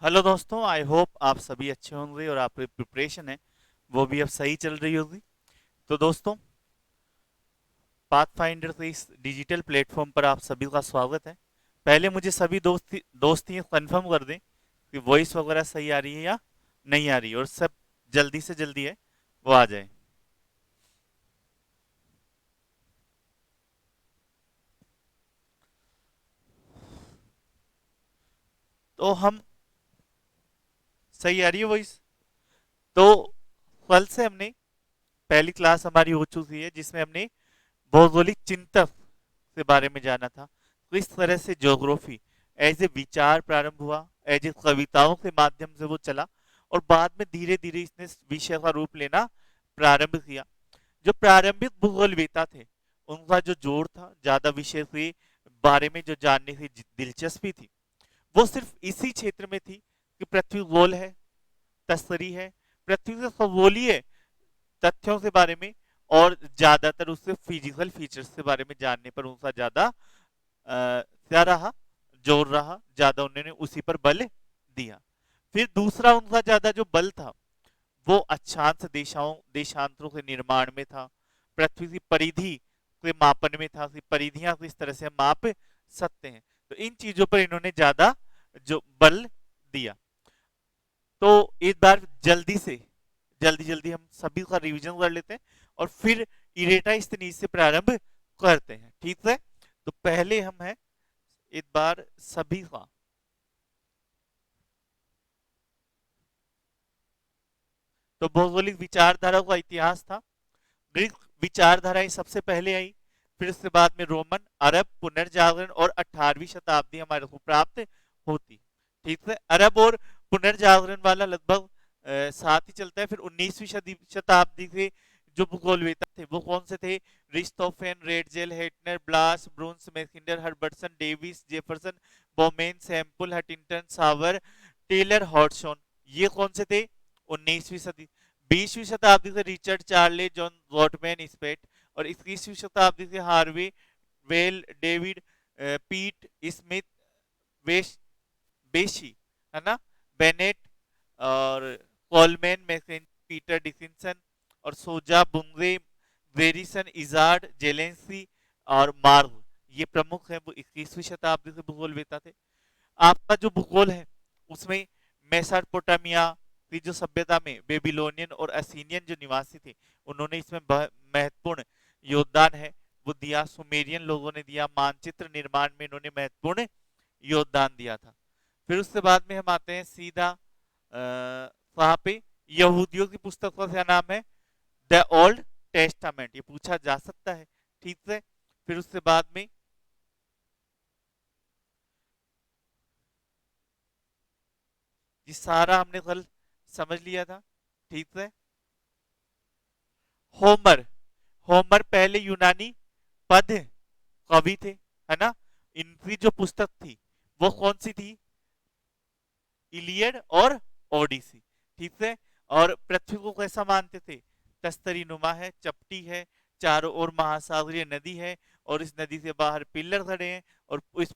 Hello दोस्तों, I hope आप सभी अच्छे होंगे और आपकी प्रिपरेशन है वो भी अब सही चल रही होगी। तो दोस्तों, पाथफाइंडर के इस डिजिटल प्लेटफॉर्म पर आप सभी का स्वागत है। पहले मुझे सभी दोस्त ये कंफर्म कर दें कि वॉइस वगैरह सही आ रही है या नहीं आ रही है, और सब जल्दी से जल्दी है वो आ जाए। तो हम सही आ रही है वॉइस। तो कल से हमने पहली क्लास हमारी हो चुकी है जिसमें हमने भौगोलिक चिंतक के बारे में जाना था। तो इस तरह से ज्योग्राफी एज ए विचार प्रारंभ हुआ, एज ए कविताओं के माध्यम से वो चला, और बाद में धीरे धीरे इसने विषय का रूप लेना प्रारंभ किया। जो प्रारंभिक भूगोलवेता थे उनका जो जोर था, ज्यादा विषय के बारे में जो जानने की दिलचस्पी थी, वो सिर्फ इसी क्षेत्र में थी कि पृथ्वी गोल है, तस्तरी है, पृथ्वी के खगोलीय तथ्यों के बारे में, और ज्यादातर उससे फिजिकल फीचर्स के बारे में जानने पर उनका ज्यादा क्या रहा, जोर रहा, ज्यादा उन्होंने उसी पर बल दिया। फिर दूसरा उनका ज्यादा जो बल था वो अक्षांश देशांतरों के निर्माण में था, पृथ्वी की परिधि के मापन में था कि परिधियां किस तरह से हम माप सकते हैं। तो इन चीजों पर इन्होंने ज्यादा जो बल दिया। तो एक बार जल्दी जल्दी हम सभी का रिवीजन कर लेते हैं और फिर इरेटा स्थिनीज से प्रारंभ करते हैं, ठीक है। तो पहले हम है एक बार सभी का, तो भौगोलिक विचारधारा का इतिहास था। ग्रीक विचारधाराएं सबसे पहले आई, फिर उसके बाद में रोमन, अरब, पुनर्जागरण, और 18वीं शताब्दी हमारे को प्राप्त होती। ठीक है, अरब और पुनर्जागरण वाला लगभग साथ ही चलता है। फिर 19वीं शताब्दी के जो भूगोलवेता थे वो कौन से थे? Richthofen, Ratzel, Hettner, Blache, Brunhes, Mackinder, Herbertson, Davis, Jefferson, Bowman, Semple, Huntington, Sauer, Taylor, Hartshorne. ये कौन से थे? 19वीं सदी। 20वीं शताब्दी से रिचर्ड चार्ले, जॉन वॉटमैन स्पेट, और 21वीं शताब्दी से हार्वे वेल, डेविड पीट स्मिथ, वेश बेशी, है ना, बेनेट, और कॉलमैन, मैकेंजी, पीटर डिकिंसन, और सोजा, बुंगे, वेरिसन, इजार्ड, जेलेंसी, और मार्ग। ये प्रमुख है, वो 21वीं शताब्दी से भूगोलवेता थे। आपका जो भूगोल है उसमें मेसोपोटामिया की जो सभ्यता में बेबीलोनियन और असीनियन जो निवासी थे उन्होंने इसमें महत्वपूर्ण योगदान है वो दिया। सुमेरियन लोगों ने दिया, मानचित्र निर्माण में इन्होंने महत्वपूर्ण योगदान दिया था। फिर उसके बाद में हम आते हैं सीधा वहां पे यहूदियों की पुस्तक का क्या नाम है? The old testament. ये पूछा जा सकता है, ठीक है। फिर उसके बाद में ये सारा हमने कल समझ लिया था, ठीक है। होमर, होमर पहले यूनानी पद कवि थे, है ना। इनकी जो पुस्तक थी वो कौन सी थी? इलियड और ओडिसी, ठीक है। और पृथ्वी को कैसा मानते थे? तस्तरी नुमा है, चपटी है, चारों ओर महासागरीय नदी है, और इस नदी से बाहर पिल्लर खड़े हैं, और इस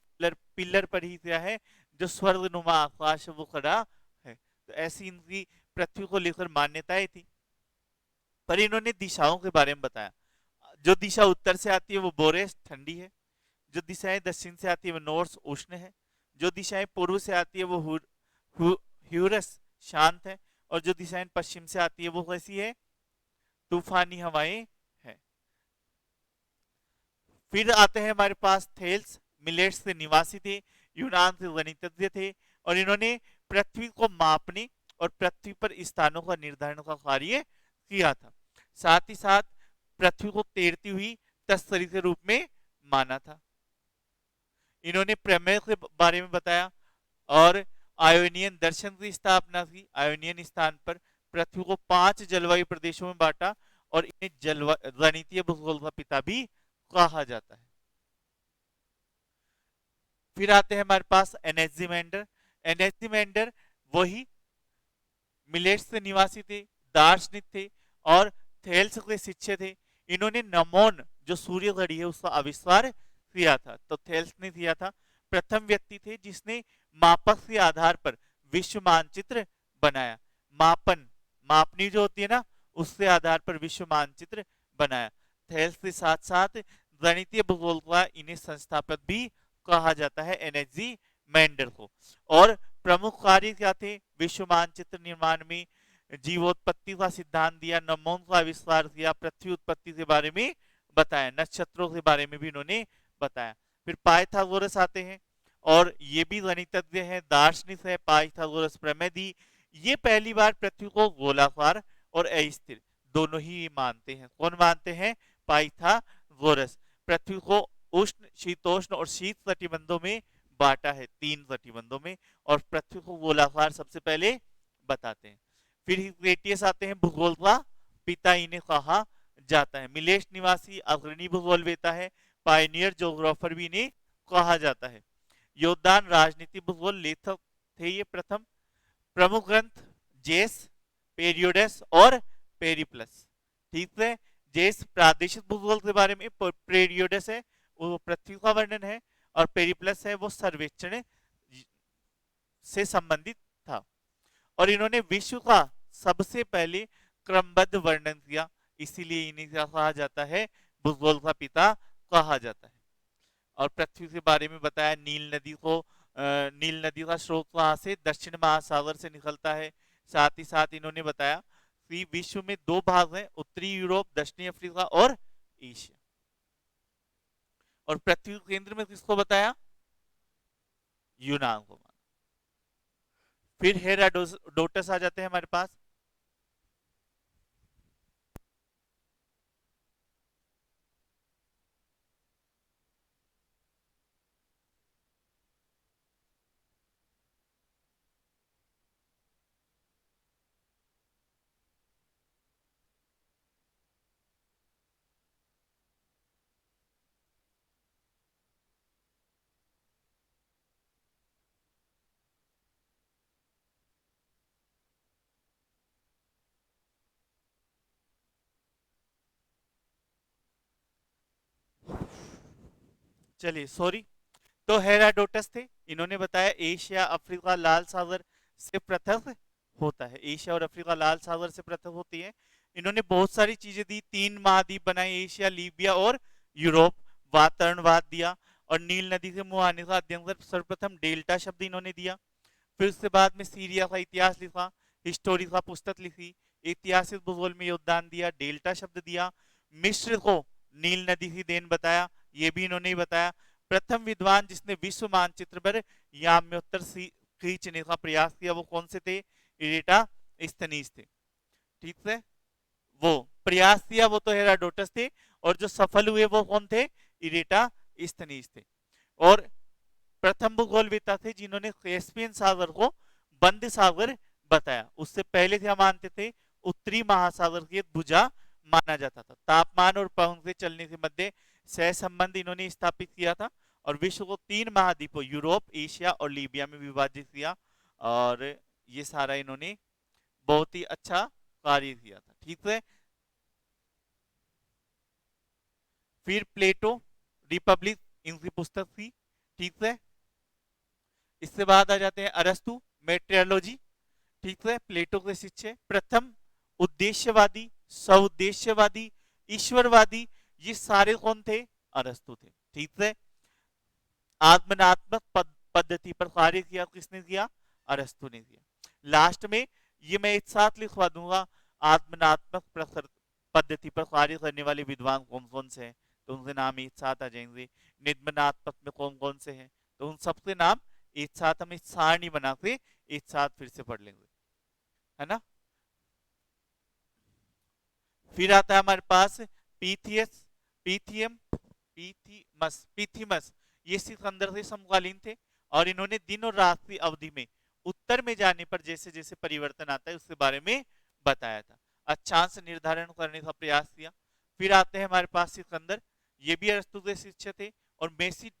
पिल्लर पर ही क्या है? जो स्वर्ग नुमा आकाश है वो खड़ा है। तो ऐसी इनकी पृथ्वी को लेकर मान्यताएं थी। पर इन्होंने दिशाओं के बारे में बताया। जो दिशा उत्तर से आती है वो बोरेस ठंडी है, जो दिशाएं दक्षिण से आती है वो नॉर्थ उष्ण है, जो दिशाएं पूर्व से आती है वो ह्यूरस शांत है, और जो दिशाएं पश्चिम से आती है वो कैसी है? तूफानी हवाएं है। फिर आते हैं हमारे पास थेल्स, मिलेट्स के निवासी थे, यूनान के गणितज्ञ थे, और इन्होंने पृथ्वी को मापने और पृथ्वी पर स्थानों का निर्धारण का कार्य किया था। साथ ही साथ पृथ्वी को तैरती हुई तस्तरी के रूप में माना था। इन्होंने प्रमेय के बारे में बताया, और आयोनियन दर्शन की स्थापना की। आयोनियन स्थान पर पृथ्वी को 5 जलवायु प्रदेशों में बांटा, और इन्हें गणितीय भूगोल का पिता भी कहा जाता है। फिर आते हैं हमारे पास एनेक्सिमेंडर। एनेक्सिमेंडर वही मिलेट्स के निवासी थे, दार्शनिक थे, और थेल्स के शिष्य थे। इन्होंने नमोन जो सूर्य घड़ी है उसका आविष्कार किया था। तो थेल्स ने किया था, प्रथम व्यक्ति थे जिसने मापक के आधार पर विश्व मानचित्र बनाया। मापन, मापनी जो होती है ना, उसके आधार पर विश्व मानचित्र बनाया। थेल्स के साथ साथ गणितीय भूगोल का इन्हें संस्थापक भी कहा जाता है, एनएचजी मेंडल को। और प्रमुख कार्य क्या थे विश्व मानचित्र निर्माण में? जीवोत्पत्ति का सिद्धांत दिया, नमून का आविष्कार किया, पृथ्वी उत्पत्ति के बारे में बताया, नक्षत्रों के बारे में भी इन्होंने बताया। फिर पाइथागोरस आते हैं और ये भी गणितज्ञ हैं, दार्शनिक है। पाइथागोरस प्रमेय दी। ये पहली बार पृथ्वी को गोलाकार और अस्थिर दोनों ही मानते हैं। कौन मानते हैं? पाइथागोरस। पृथ्वी को उष्ण, शीतोष्ण और शीत कटिबंधों में बांटा है, 3 कटिबंधों में, और पृथ्वी को गोलाकार सबसे पहले बताते हैं। फिर हिप्पोक्रेटिस आते हैं, भूगोल का पिता इन्हें कहा जाता है। मिलेश निवासी अग्रणी भूगोलवेता है, पायनियर ज्योग्राफर भी इन्हें कहा जाता है। योगदान राजनीति भूगोल लेखक थे ये प्रथम। प्रमुख ग्रंथ जेस, पेरियोडस और पेरिप्लस। ठीक है, जेस प्रादेशिक भूगोल के बारे में, पेरियोडस है वो पृथ्वी का वर्णन है, और पेरिप्लस है वो सर्वेक्षण से संबंधित था। और इन्होंने विश्व का सबसे पहले क्रमबद्ध वर्णन किया, इसीलिए इन्हें क्या कहा जाता है? भूगोल का पिता कहा जाता है। और पृथ्वी के बारे में बताया, नील नदी को, नील नदी का स्रोत वहां से दक्षिण महासागर से निकलता है। साथ ही साथ इन्होंने बताया कि विश्व में 2 भाग हैं, उत्तरी यूरोप, दक्षिणी अफ्रीका और एशिया। और पृथ्वी के केंद्र में किसको बताया? यूनान को माना। फिर हेराडोटस आ जाते हैं हमारे पास। चलिए, सॉरी, तो हेराडोटस थे, इन्होंने बताया एशिया अफ्रीका लाल सागर से पृथक होता है। एशिया और अफ्रीका लाल सागर से पृथक होती है। इन्होंने बहुत सारी चीजें दी, 3 महाद्वीप बनाए, एशिया, लीबिया और यूरोप। वातावरणवाद दिया, और नील नदी के मुंह आने का अध्ययन कर सर्वप्रथम डेल्टा शब्द इन्होंने दिया। फिर उसके बाद में सीरिया का इतिहास लिखा, हिस्टोरी का पुस्तक लिखी, ऐतिहासिक भूगोल में योगदान दिया, डेल्टा शब्द दिया। मिस्र को नील नदी की देन बताया, ये भी इन्होंने ही बताया। प्रथम विद्वान जिसने विश्व मानचित्र पर याम्योत्तर खींचने का प्रयास किया वो कौन से थे? इरेटा स्थनीज थे। ठीक है, वो प्रयास किया वो तो हेराडोटस थे, और जो सफल हुए वो कौन थे? इरेटा स्थनीज थे। और प्रथम भूगोलवेता थे जिन्होंने कैस्पियन सागर को बंद सागर बताया। उससे पहले क्या मानते थे? उत्तरी महासागर की एक भुजा माना जाता था। तापमान और पवन के चलने के मध्य सह संबंध इन्होंने स्थापित किया था, और विश्व को 3 महाद्वीपों यूरोप, एशिया और लीबिया में विभाजित किया। और ये सारा इन्होंने बहुत ही अच्छा कार्य किया था। ठीक है, फिर प्लेटो, रिपब्लिक इनकी पुस्तक थी। ठीक है, इसके बाद आ जाते हैं अरस्तु, मेट्रियोलॉजी। ठीक है, प्लेटो के शिष्य। प्रथम उद्देश्यवादी, सउद्देश्यवादी, ईश्वरवादी, ये सारे कौन थे? अरस्तु थे। ठीक है, आत्मनात्मक पद्धति पर कार्य किया किसने किया? अरस्तु ने किया। लास्ट में ये मैं एक साथ लिखवा दूंगा, आत्मनात्मक पद्धति पर कार्य करने वाले विद्वान कौन कौन से हैं, तो उनके नाम एक साथ आ जाएंगे। निम्नात्मक में कौन कौन से हैं, तो उन सबके नाम एक साथ हम इस सारणी बना के एक साथ फिर से पढ़ लेंगे, है ना। फिर आता है हमारे पास पीथियस, पीथियम, पीथीमस। ये सिकंदर से समकालीन थे, और इन्होंने दिन और रात की अवधि में उत्तर में जाने पर जैसे जैसे परिवर्तन आता है उसके बारे में बताया था। अक्षांश निर्धारण करने का प्रयास किया। फिर आते हैं हमारे पास सिकंदर, ये भी अरस्तु के शिष्य थे, और मेसी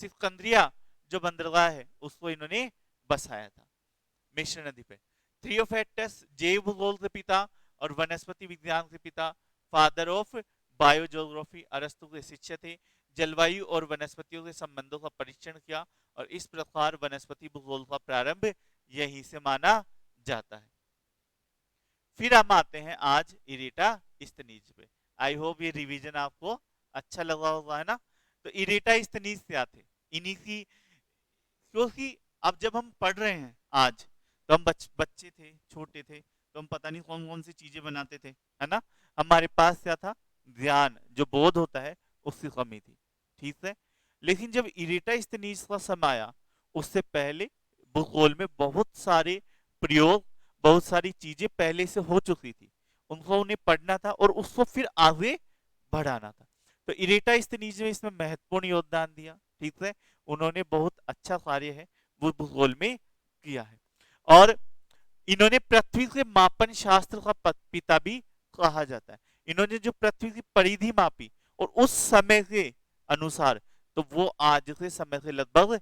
सिकंदरिया जो बंदरगाह है उसको इन्होंने बसाया था मिश्र नदी पे। थियोफेटस जैव भूगोल के पिता और वनस्पति विज्ञान के पिता, फादर ऑफ बायोजियोग्राफी, अरस्तु के शिष्य थे। जलवायु और वनस्पतियों के संबंधों का परीक्षण किया, और इस प्रकार वनस्पति भूगोल का प्रारंभ यहीं से माना जाता है। फिर हम आते हैं आज इरेटा स्तनीज पे। आई होप ये रिवीजन आपको अच्छा लगा होगा, है ना। तो इरेटा स्तनीज क्या थे, इन्हीं की, क्योंकि अब जब हम पढ़ रहे हैं आज, तो हम बच्चे थे, छोटे थे, तो हम पता नहीं कौन कौन सी चीजें बनाते थे, है ना। हमारे पास क्या था, ज्ञान जो बोध होता है उसकी कमी थी, ठीक है। लेकिन जब इरेटा स्तनीज का समय आया, उससे पहले भूगोल में बहुत सारे प्रयोग, बहुत सारी चीजें पहले से हो चुकी थी, उनको उन्हें पढ़ना था और उसको फिर आगे बढ़ाना था। तो इरेटा स्तनीज ने इसमें महत्वपूर्ण योगदान दिया, ठीक है। उन्होंने बहुत अच्छा कार्य है वो भूगोल में किया है। और इन्होंने पृथ्वी के मापन शास्त्र का पिता भी कहा जाता है। इन्होंने जो पृथ्वी की परिधि मापी और उस समय के अनुसार, तो वो आज के समय के लगभग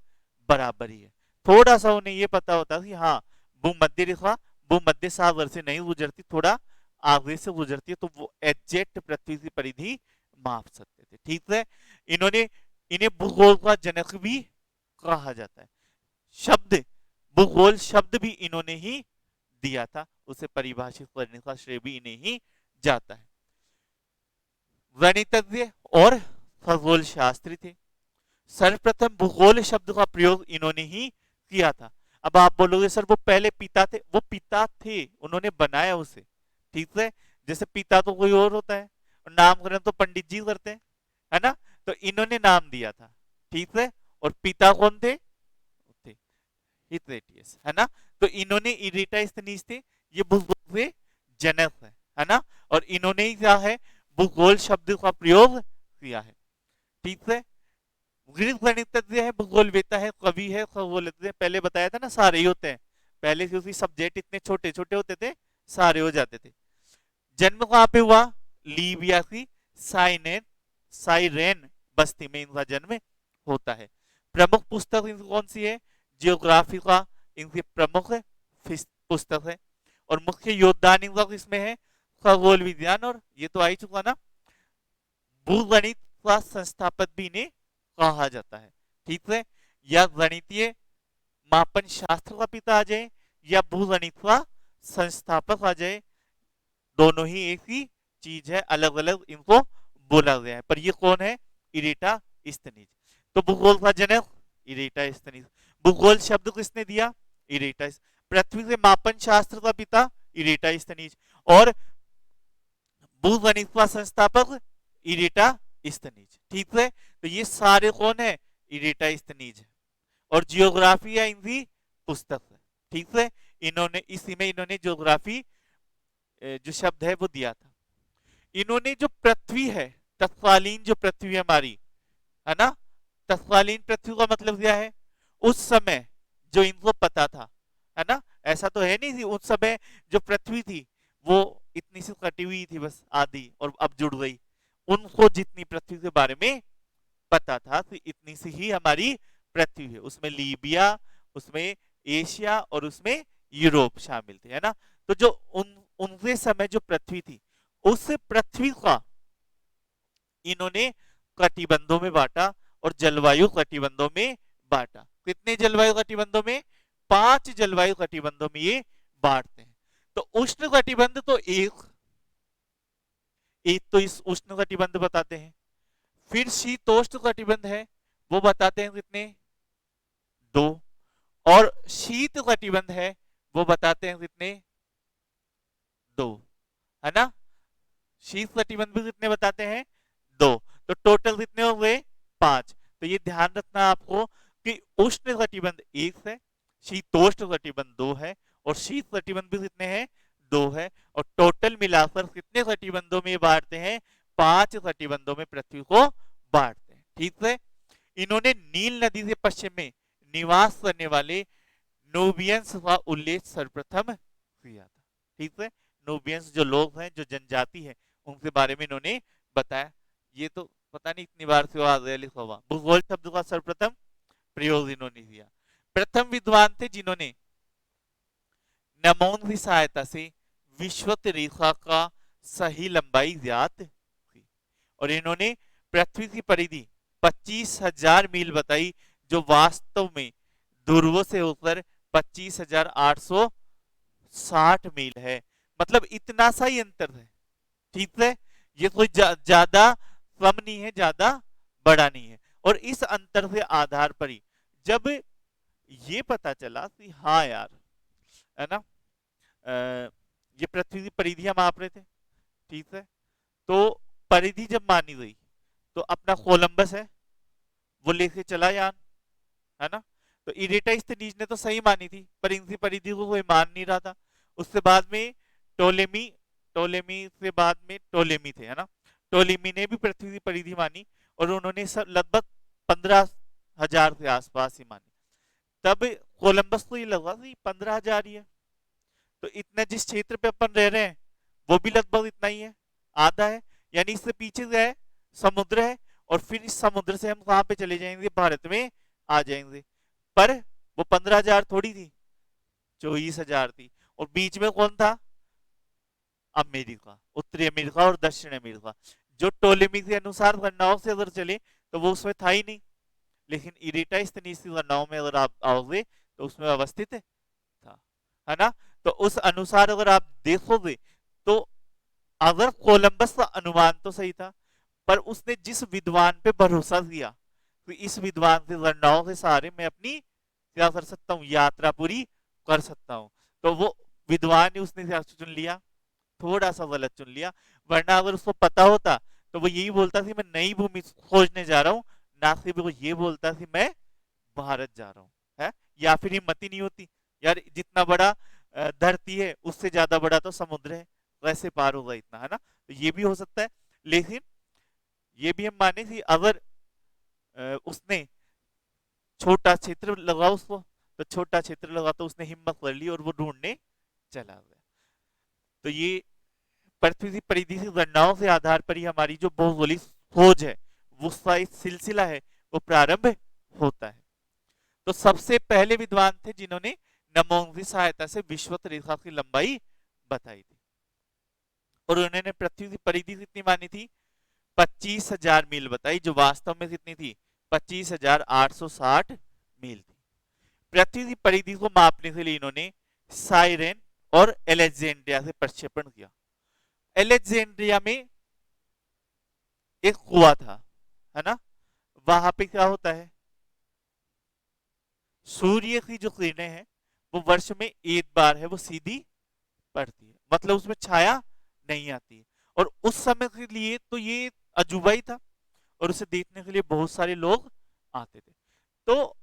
बराबर ही है। थोड़ा सा उन्हें ये पता होता कि हाँ, भूमध्य रेखा भूमध्य सागर से नहीं गुजरती, थोड़ा आगे से गुजरती है, तो वो एग्जैक्ट पृथ्वी की परिधि माप सकते थे, ठीक है। इन्होंने इन्हें भूगोल का जनक भी कहा जाता है। शब्द भूगोल शब्द भी इन्होंने ही दिया था, उसे परिभाषित करने का श्रेय भी इन्हें ही जाता है। गणितज्ञ और खगोल शास्त्री थे। सर्वप्रथम भूगोल शब्द का प्रयोग इन्होंने ही किया था। अब आप बोलोगे सर वो पहले पिता थे, वो पिता थे, उन्होंने बनाया उसे, ठीक है। जैसे पिता तो कोई और होता है, नामकरण तो पंडित जी करते हैं, है ना। तो इन्होंने नाम दिया था, ठीक है। और पिता कौन थे, हिथेटियस, है ना। तो इन्होंने इरेटा स्तनीज थे, ये भूगोल के जनक है ना। और इन्होंने ही क्या है, भूगोल शब्द का प्रयोग किया है, ठीक है। ग्रीक गणितज्ञ है, भूगोलवेता है, कवि है, खगोलज्ञ। पहले बताया था ना सारे ही होते हैं, पहले क्योंकि सब्जेक्ट इतने छोटे छोटे होते थे, सारे हो जाते थे। जन्म कहां पे हुआ, लीबिया की साइरेन बस्ती में इनका जन्म होता है। प्रमुख पुस्तक इनकी कौन सी है, जियोग्राफी का इनकी प्रमुख पुस्तक है। और मुख्य योगदान इनका किसमें है, खगोल विज्ञान, और ये तो आ ही चुका ना, भूगणित का संस्थापक भी इन्हें कहा जाता है, ठीक है। या गणितीय मापन शास्त्र का पिता आ जाए या भूगणित का संस्थापक आ जाए, दोनों ही एक ही चीज है, अलग अलग इनको बोला गया है। पर ये कौन है, इरेटा स्तनीज। तो भूगोल का जनक इरेटा स्तनीज। भूगोल शब्द किसने दिया, इरेटा। पृथ्वी के मापन शास्त्र का पिता इरेटा स्तनीज। और भूगणित का संस्थापक इरेटा स्तनीज, ठीक है। तो ये सारे कौन है, इरेटा स्तनीज है। और जियोग्राफी या इनकी पुस्तक है, ठीक है। इन्होंने इसी में इन्होंने जियोग्राफी जो शब्द है वो दिया था। इन्होंने जो पृथ्वी है, तत्कालीन जो पृथ्वी हमारी, है ना, तत्कालीन पृथ्वी का मतलब क्या है, उस समय जो इनको पता था, है ना। ऐसा तो है नहीं थी उस समय जो पृथ्वी थी वो इतनी सी कटी हुई थी बस आधी, और अब जुड़ गई। उनको जितनी पृथ्वी के बारे में पता था, तो इतनी सी ही हमारी पृथ्वी है, उसमें लीबिया, उसमें एशिया और उसमें यूरोप शामिल थे, है ना। तो जो उनके समय जो पृथ्वी थी, उस पृथ्वी का इन्होंने कटिबंधों में बांटा और जलवायु कटिबंधों में बांटा। कितने जलवायु कटिबंधों में, 5 जलवायु कटिबंधों में ये बांटते हैं। तो उष्ण कटिबंध तो एक तो इस उष्ण कटिबंध बताते हैं। फिर शीतोष्ण कटिबंध है, वो बताते हैं कितने, 2। और शीत कटिबंध है, वो बताते हैं कितने, 2, है ना। शीत कटिबंध भी कितने बताते हैं, 2। तो टोटल कितने हो गए, 5। तो ये ध्यान रखना आपको कि उष्ण कटिबंध 1 है, शीतोष्ण कटिबंध 2 है, और शीत कटिबंध भी कितने हैं, 2 है। और टोटल मिलाकर कितने कटिबंधों में बांटते हैं, 5 कटिबंधों में पृथ्वी को बांटते हैं, ठीक है। इन्होंने नील नदी से पश्चिम में निवास करने वाले नोबियंस का उल्लेख सर्वप्रथम किया था, ठीक है। नोबियंस जो लोग हैं, जो जनजाति है, उनके बारे में इन्होंने बताया। ये तो पता नहीं इतनी बार से आ गया लिखा हुआ। भूगोल शब्द का सर्वप्रथम प्रयोग इन्होंने किया। प्रथम विद्वान थे जिन्होंने नमून की सहायता से विषुवत रेखा का सही लंबाई ज्ञात की। और इन्होंने पृथ्वी की परिधि 25,000 मील बताई, जो वास्तव में ध्रुवों से होकर 25,860 मील है। मतलब इतना सा ही अंतर है। ठीक है, ये कोई ज्यादा कम नहीं है, ज्यादा बड़ा नहीं है। और इस अंतर के आधार पर ही जब ये पता चला कि हाँ यार, है ना, ये पृथ्वी की परिधि हम माप रहे थे, ठीक है, तो परिधि जब मानी गई तो अपना कोलंबस है वो लेके चला यान, है ना। तो इरेटाइस्थनीज ने तो सही मानी थी, पर इनकी परिधि को कोई मान नहीं रहा था। उसके बाद में टोलेमी टोलेमी से बाद में टोलेमी थे, है ना। टोलेमी ने भी पृथ्वी की परिधि मानी और उन्होंने लगभग 15,000 के आसपास ही मानी। तब कोलंबस को ये लगा कि 15,000 ही है, तो इतना जिस क्षेत्र पे अपन रह रहे हैं वो भी लगभग इतना ही है, आधा है। यानी इससे पीछे जो है समुद्र है, और फिर इस समुद्र से हम कहां पे चले जाएंगे, भारत में आ जाएंगे। पर वो 15,000 थोड़ी थी, 24,000 थी। और बीच में कौन था, अमेरिका, उत्तरी अमेरिका और दक्षिण अमेरिका। जो टोलेमी के अनुसार गणनाओं से अगर चले तो वो उसमें था ही नहीं, लेकिन इरेटाइस्थनीज की गणनाओं में अगर आप आओगे तो उसमें अवस्थित था, है ना। तो उस अनुसार अगर आप देखोगे तो अगर कोलंबस का अनुमान तो सही था, पर उसने जिस विद्वान पे भरोसा किया तो इस विद्वान की गणनाओं के सहारे मैं अपनी क्या कर सकता हूँ, यात्रा पूरी कर सकता हूँ। तो वो विद्वान ने उसने क्या चुन लिया, थोड़ा सा गलत चुन लिया। वरना अगर उसको पता होता तो वो यही बोलता कि मैं नई भूमि खोजने जा रहा हूँ, ना कि वो ये बोलता कि मैं भारत जा रहा हूँ, है। या फिर हिम्मत ही नहीं होती यार, जितना बड़ा धरती है उससे ज्यादा बड़ा तो समुद्र है, वैसे पार होगा इतना, है ना। तो ये भी हो सकता है। लेकिन ये भी हम माने कि अगर उसने छोटा क्षेत्र लगा उसको, तो छोटा क्षेत्र लगा तो उसने हिम्मत कर ली और वो ढूंढने चला गया। तो ये पृथ्वी की परिधि की गणनाओं के आधार पर ही हमारी जो भौगोलिक खोज है वो सिलसिला है वो प्रारंभ होता है। तो सबसे पहले विद्वान थे जिन्होंने नमोंग की सहायता से विषुवत रेखा की लंबाई बताई थी, और उन्होंने पृथ्वी की परिधि कितनी मानी थी, 25,000 मील बताई, जो वास्तव में कितनी थी, 25,860 मील थी। पृथ्वी की परिधि को मापने के लिए इन्होंने साइरेन और एलेक्जेंड्रिया से प्रक्षेपण किया। एलेक्जेंड्रिया में एक कुआं था, है ना। वहां पे क्या होता है, सूर्य की जो किरणें हैं वो वर्ष में एक बार है वो सीधी पड़ती है, मतलब उसमें छाया नहीं आती है। और उस समय के लिए तो ये अजूबा ही था, और उसे देखने के लिए बहुत सारे लोग आते थे। तो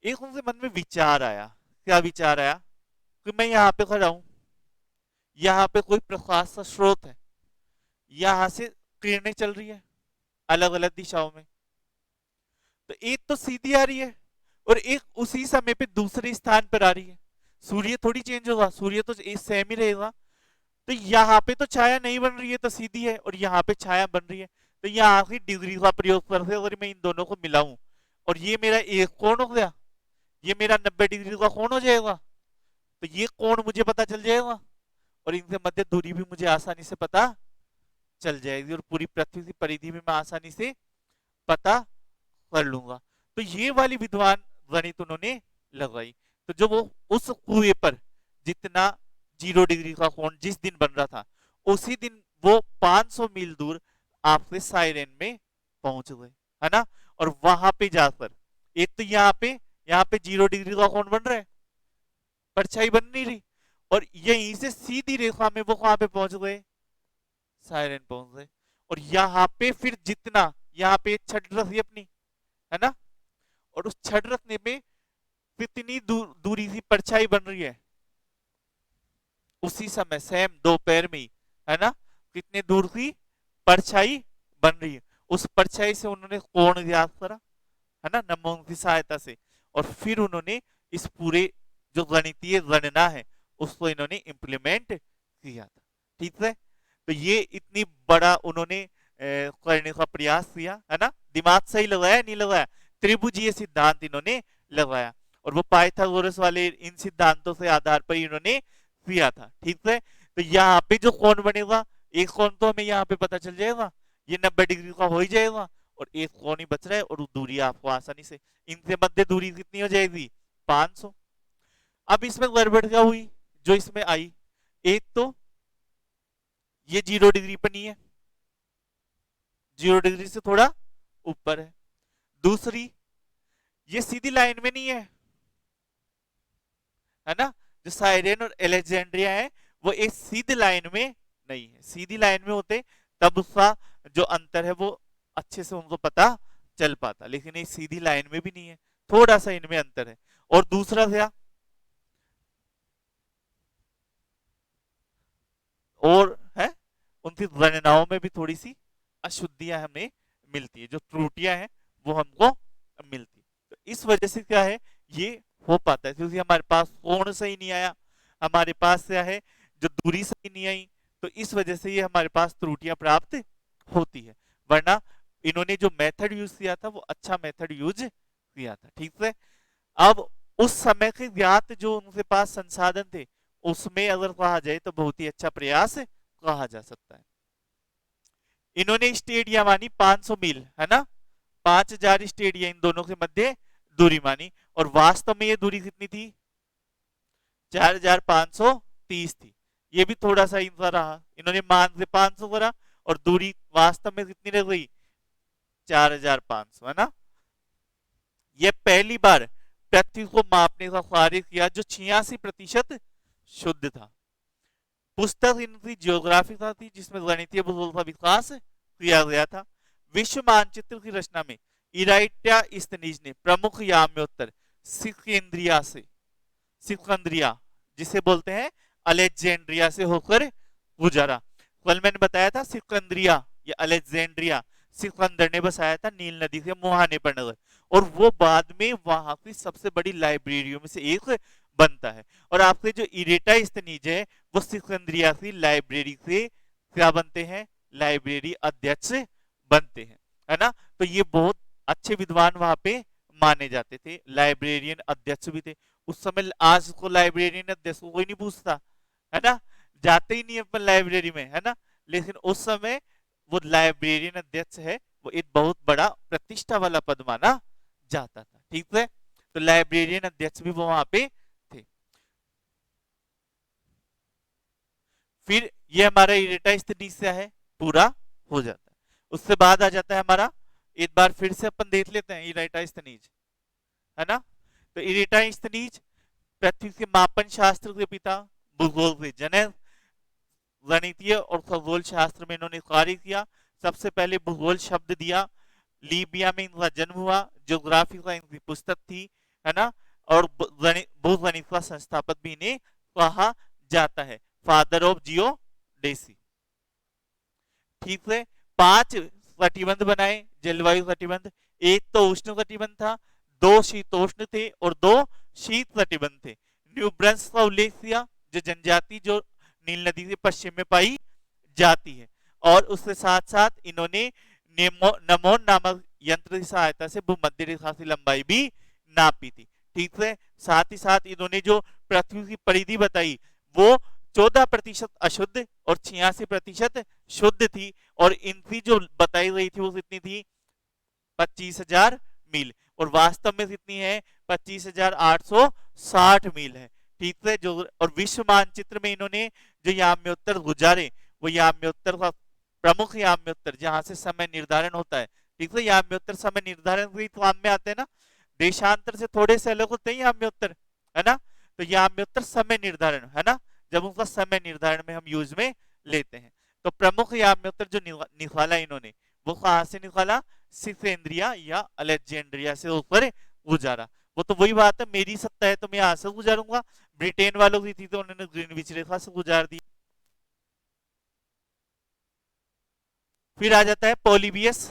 एक उनके मन में विचार आया, क्या विचार आया, कि मैं यहाँ पे खड़ा हूं, यहाँ पे कोई प्रकाश का स्रोत है, यहाँ से किरणें चल रही है अलग अलग दिशाओं में, तो एक तो सीधी आ रही है और एक उसी समय पे दूसरे स्थान पर आ रही है। सूर्य थोड़ी चेंज होगा, सूर्य तो सेम ही रहेगा। तो यहाँ पे तो छाया नहीं बन रही है तो सीधी है, और यहाँ पे छाया बन रही है, तो यहाँ की डिग्री का प्रयोग करके अगर मैं इन दोनों को मिलाऊं और ये मेरा एक कोण हो गया, ये मेरा 90 डिग्री का कोण हो जाएगा, तो ये कोण मुझे पता चल जाएगा और इनके मध्य दूरी भी मुझे आसानी से पता चल जाएगी, और पूरी पृथ्वी की परिधि में मैं आसानी से पता कर लूंगा। तो ये वाली विद्वान गणित उन्होंने लगाई। तो जो वो उस कुएं पर जितना 0 डिग्री का कोण जिस दिन बन रहा था, उसी दिन वो 500 मील दूर आपके साइरेन में पहुंच गए, है ना। और वहां पे जाकर एक तो यहाँ पे 0 डिग्री का कोण बन रहा है, परछाई बन नहीं रही, और यहीं से सीधी रेखा में वो कहां पे पहुंच गए, साइरेन पहुंच गए। और यहाँ पे फिर जितना यहाँ पे छठ रखी अपनी, है ना, और उस छठ रखने में कितनी दूरी सी परछाई बन रही है, उसी समय सेम दोपहर में ही, है ना, कितने दूर की परछाई बन रही है। उस परछाई से उन्होंने कोण ज्ञात करा, है ना, नमोंग की सहायता से, और फिर उन्होंने इस पूरे जो गणितीय गणना है उसको इन्होंने इंप्लीमेंट किया था। ठीक है, तो ये इतनी बड़ा उन्होंने करने का प्रयास किया, है ना। दिमाग सही लगाया नहीं लगाया, त्रिभुजीय सिद्धांत इन्होंने लगाया, और वो पाइथागोरस वाले इन सिद्धांतों से आधार पर इन्होंने किया था। ठीक है, तो यहाँ पे जो कोण बनेगा, एक कोण तो हमें यहाँ पे पता चल जाएगा, ये 90 डिग्री का हो ही जाएगा, और एक कोण ही बच रहा है, और दूरी आपको आसानी से, इनसे मध्य दूरी कितनी हो जाएगी, 500। अब इसमें गड़बड़ क्या हुई जो इसमें आई, एक तो ये 0 डिग्री पर नहीं है, 0 डिग्री से थोड़ा ऊपर है। दूसरी, ये सीधी लाइन में नहीं है ना, जो साइरेन और एलेक्जेंड्रिया है वो एक सीधी लाइन में नहीं है। सीधी लाइन में होते तब उसका जो अंतर है वो अच्छे से उनको पता चल पाता, लेकिन ये सीधी लाइन में भी नहीं है, थोड़ा सा इनमें अंतर है। और दूसरा क्या, और है उनकी गणनाओं में भी थोड़ी सी अशुद्धियां हमें मिलती है, जो त्रुटियां हैं वो हमको मिलती है। तो इस वजह से क्या है ये हो पाता है, क्योंकि हमारे पास कोण सही नहीं आया, हमारे पास क्या है जो दूरी सही नहीं आई, तो इस वजह से ये हमारे पास त्रुटियां प्राप्त होती है। वरना इन्होंने जो मेथड यूज किया था वो अच्छा मेथड यूज किया था। ठीक है, अब उस समय के ज्ञात जो उनके पास संसाधन थे उसमें अगर कहा जाए तो बहुत ही अच्छा प्रयास कहा जा सकता है। इन्होंने स्टेडिया मानी 500 मील, है ना, 5000 स्टेडिया इन दोनों के मध्य दूरी मानी, और वास्तव में ये दूरी कितनी थी, 4530 थी। ये भी थोड़ा सा इनका रहा, इन्होंने मान से 500 करा और दूरी वास्तव में कितनी रह गई 4500, है ना। ये पहली बार पृथ्वी को मापने का कार्य किया जो 86% शुद्ध था। पुस्तक इनकी जियोग्राफी का थी जिसमें गणितीय भूगोल का विकास किया गया था। विश्व मानचित्र की रचना में इराइटा इस्तनीज ने प्रमुख याम्योत्तर सिकंद्रिया से, सिकंद्रिया जिसे बोलते हैं अलेक्जेंड्रिया से होकर गुजरा। कल मैंने बताया था सिकंद्रिया या अलेक्जेंड्रिया सिकंदर ने बसाया था नील नदी के मुहाने पर नगर, और वो बाद में वहां की सबसे बड़ी लाइब्रेरियों में से एक बनता है। और आपके जो इरेटा इस्तनीज है वो सिकंदरिया की लाइब्रेरी से क्या बनते हैं, लाइब्रेरी अध्यक्ष बनते हैं, है ना। तो ये बहुत अच्छे विद्वान वहां पे माने जाते थे, लाइब्रेरियन अध्यक्ष भी थे उस समय। आज को लाइब्रेरियन अध्यक्ष को कोई नहीं पूछता, है ना, जाते ही नहीं अपन लाइब्रेरी में, है ना, लेकिन उस समय वो लाइब्रेरियन अध्यक्ष है वो एक बहुत बड़ा प्रतिष्ठा वाला पद माना जाता था। ठीक है, तो लाइब्रेरियन अध्यक्ष भी वो वहां पे थे। फिर ये हमारा इरेटा स्थिति से है पूरा हो जाता है। उससे बाद आ जाता है हमारा, एक बार फिर से अपन देख लेते हैं इरेटा स्तनीज, है ना। तो इरेटा स्तनीज पृथ्वी के मापन शास्त्र के पिता, भूगोल के जनक, गणितीय और खगोल शास्त्र में इन्होंने कार्य किया। सबसे पहले भूगोल शब्द दिया, लीबिया में इनका जन्म हुआ, ज्योग्राफी का इनकी पुस्तक थी, है ना, और भूगणित का संस्थापक भी इन्हें कहा जाता है, फादर ऑफ जियोडेसी। ठीक है, 5 कटिबंध बनाए, जलवायु कटिबंध। एक तो उष्ण कटिबंध था, 2 शीतोष्ण थे और 2 शीत कटिबंध थे। न्यू ब्रंश का उल्लेख किया, जो जनजाति जो नील नदी के पश्चिम में पाई जाती है, और उसके साथ साथ इन्होंने नमोन नामक यंत्र की सहायता से भूमध्य रेखा की लंबाई भी नापी थी। ठीक है, साथ ही साथ इन्होंने जो पृथ्वी की परिधि बताई वो 14% अशुद्ध और 86% शुद्ध थी, और इनकी जो बताई गई थी वो कितनी थी 25,000 मील, और वास्तव में कितनी है 25,860 मील है। ठीक है, जो और विश्व मानचित्र में इन्होंने जो याम्योत्तर गुजारे वो याम्योत्तर का प्रमुख याम्योत्तर जहां से समय निर्धारण होता है। ठीक है, याम्योत्तर समय निर्धारण के काम में आते हैं ना, देशांतर से थोड़े से अलग होते हैं याम्योत्तर, है ना। तो याम्योत्तर समय निर्धारण, है ना, जब उनका समय निर्धारण में हम यूज में लेते हैं। तो प्रमुख याम्योत्तर जो निकाला इन्होंने वो कहां से निकाला, सिकंद्रिया या अलेक्जेंड्रिया से ऊपर गुजारा। वो तो वही बात है, मेरी सत्ता है तो मैं यहां से गुजारूंगा, ब्रिटेन वालों की थी तो उन्होंने ग्रीनविच रेखा से गुजार दी। फिर आ जाता है पॉलीबियस।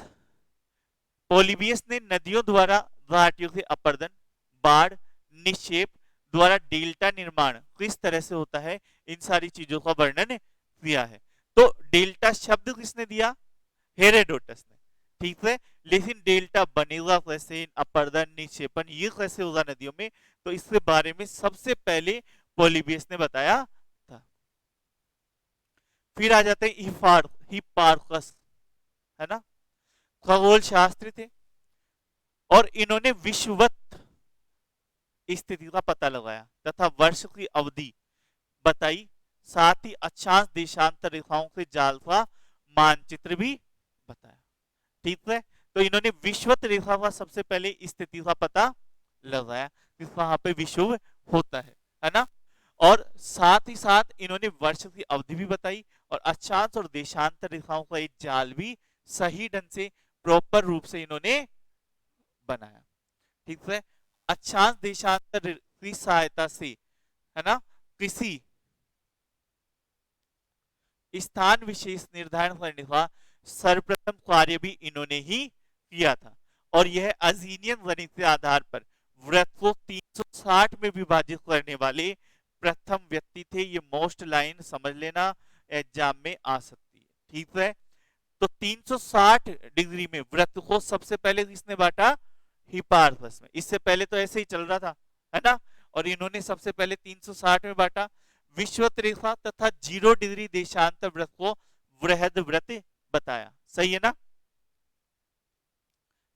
पॉलीबियस ने नदियों द्वारा घाटियों के अपर्दन, बाढ़, निक्षेप द्वारा डेल्टा निर्माण किस तरह से होता है इन सारी चीजों का वर्णन किया है। तो डेल्टा शब्द किसने दिया, हेरोडोटस ने। ठीक है, लेकिन डेल्टा बनेगा कैसे, अपर्दन निक्षेपण ये कैसे होगा नदियों में, तो इसके बारे में सबसे पहले पॉलीबियस ने बताया था। फिर आ जाते हैं हिप्पार्कस, है ना, खगोल शास्त्री थे, और इन्होंने विश्ववत स्थिति का पता लगाया तथा वर्ष की अवधि बताई, साथ ही अक्षांश देशांतर रेखाओं के जाल का मानचित्र भी बताया। ठीक है, तो इन्होंने विषुवत रेखा का सबसे पहले स्थिति का पता लगाया, वहां पे विषुव होता है ना। और साथ ही साथ इन्होंने वर्ष की अवधि भी बताई और अक्षांश और देशांतर रेखाओं का एक जाल भी सही ढंग से प्रॉपर रूप से इन्होंने बनाया। ठीक है, अक्षांश देशांतर की सहायता से, है ना, किसी स्थान विशेष निर्धारण करने का सर्वप्रथम कार्य भी इन्होंने ही किया था। और यह अजीनियन गणित के आधार पर वृत्त को 360 में विभाजित करने वाले प्रथम व्यक्ति थे। ये मोस्ट लाइन समझ लेना, एग्जाम में आ सकती है। ठीक है, तो 360 डिग्री में वृत्त को सबसे पहले किसने बांटा? हिपार्खस में। इससे पहले तो ऐसे ही चल रहा था, है ना, और इन्होंने सबसे पहले 360 में बांटा। विषुवत रेखा तथा 0 डिग्री देशांतर वृत्त को वृहद वृत्त बताया। सही है ना।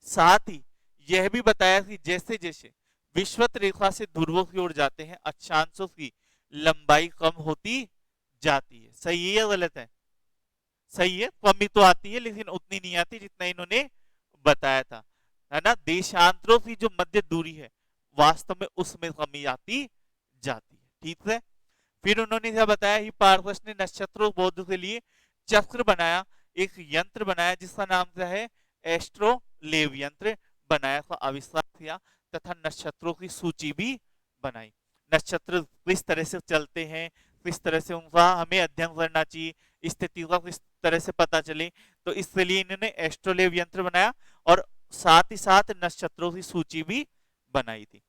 साथ ही यह भी बताया कि जैसे जैसे विषुवत रेखा से ध्रुवों की ओर जाते हैं, अक्षांशों की लंबाई कम होती जाती है। सही है या गलत है? सही है, कमी तो आती है लेकिन उतनी नहीं आती जितना इन्होंने बताया था, है ना। देशांतरों की जो मध्य दूरी है वास्तव में उसमें कमी आती जाती है। ठीक है, फिर उन्होंने क्या बताया? हिपार्खस ने नक्षत्रों बोध के लिए चक्र बनाया, एक यंत्र बनाया जिसका नाम क्या है? एस्ट्रोलेव यंत्र बनाया का आविष्कार किया तथा नक्षत्रों की सूची भी बनाई। नक्षत्र किस तरह से चलते हैं, किस तरह से उनका हमें अध्ययन करना चाहिए, स्थिति का किस तरह से पता चले, तो इसके लिए इन्होंने एस्ट्रोलेव यंत्र बनाया और साथ ही साथ नक्षत्रों की सूची भी बनाई थी।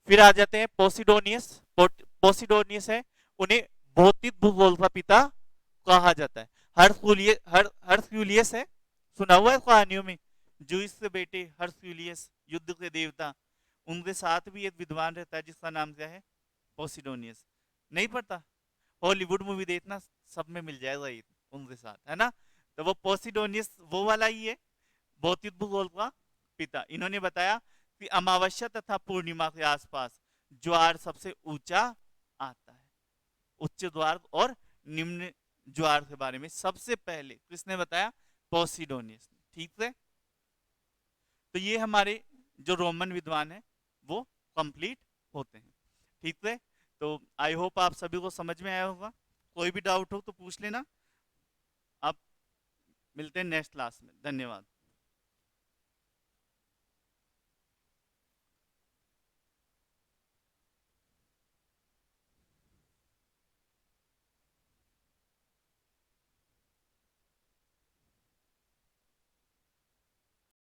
फिर आ जाते हैं पोसिडोनियस। पोसिडोनियस है, उन्हें भौतिक भूगोल का पिता कहा जाता है। हर्क्यूलियस है, सुना हुआ है कहानियों में, जूइस के बेटे हर्क्यूलियस, युद्ध के देवता, उनके साथ भी एक विद्वान रहता है जिसका नाम क्या है? पोसिडोनियस। नहीं पता? हॉलीवुड मूवी देखना, सब में मिल जाएगा ये उनके साथ, है ना। तो वो पोसिडोनियस वो वाला ही है, भौतिक भूगोल का पिता। इन्होंने बताया कि अमावस्या तथा पूर्णिमा के आसपास ज्वार सबसे ऊंचा आता है। उच्च ज्वार और निम्न ज्वार के बारे में सबसे पहले किसने बताया? पोसिडोनियस ने। ठीक है, तो ये हमारे जो रोमन विद्वान है वो कंप्लीट होते हैं। ठीक है, तो आई होप आप सभी को समझ में आया होगा। कोई भी डाउट हो तो पूछ लेना। अब मिलते हैं नेक्स्ट क्लास में। धन्यवाद।